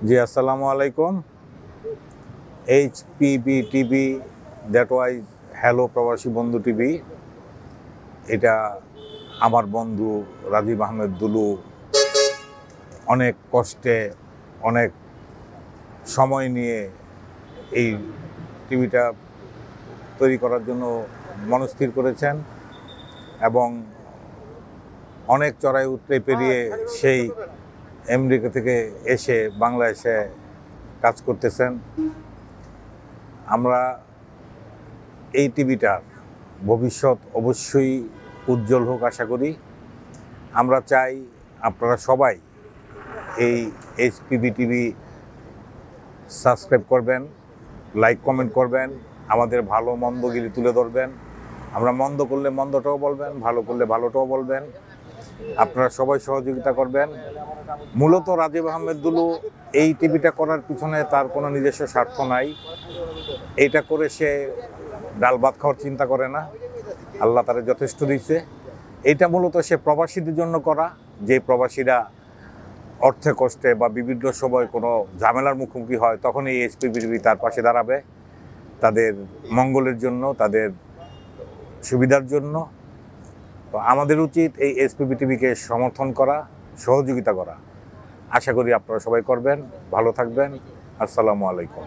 জি, আসসালামু আলাইকুম। HPB TV, that wise hello প্রবাসী বন্ধু টিভি, এটা আমার বন্ধু রাজীব আহমেদ দুলু অনেক কষ্টে, অনেক সময় নিয়ে এই টিভিটা তৈরি করার জন্য মনস্থির করেছেন এবং অনেক চড়াই উতরে পেরিয়ে সেই আমেরিকা থেকে এসে বাংলাদেশে কাজ করতেছেন। আমরা এই টিভিটার ভবিষ্যৎ অবশ্যই উজ্জ্বল হোক আশা করি। আমরা চাই আপনারা সবাই এই এইচপিবি টিভি সাবস্ক্রাইব করবেন, লাইক কমেন্ট করবেন, আমাদের ভালো মন্দগিরি তুলে ধরবেন। আমরা মন্দ করলে মন্দটাও বলবেন, ভালো করলে ভালোটাও বলবেন। আপনারা সবাই সহযোগিতা করবেন। মূলত রাজীব আহমেদ দুলু এই টিভিটা করার পিছনে তার কোনো নিজস্ব স্বার্থ নাই। এইটা করে সে ডাল ভাত খাওয়ার চিন্তা করে না, আল্লাহ তারা যথেষ্ট দিচ্ছে। এটা মূলত সে প্রবাসীদের জন্য করা, যে প্রবাসীরা অর্থে কষ্টে বা বিভিন্ন সময় কোনো ঝামেলার মুখোমুখি হয়, তখন এই এইচপিবি টিভি তার পাশে দাঁড়াবে, তাদের মঙ্গলের জন্য, তাদের সুবিধার জন্য। তো আমাদের উচিত এই এইচপিবি টিভিকে সমর্থন করা, সহযোগিতা করা। আশা করি আপনারা সবাই করবেন। ভালো থাকবেন। আসসালামু আলাইকুম।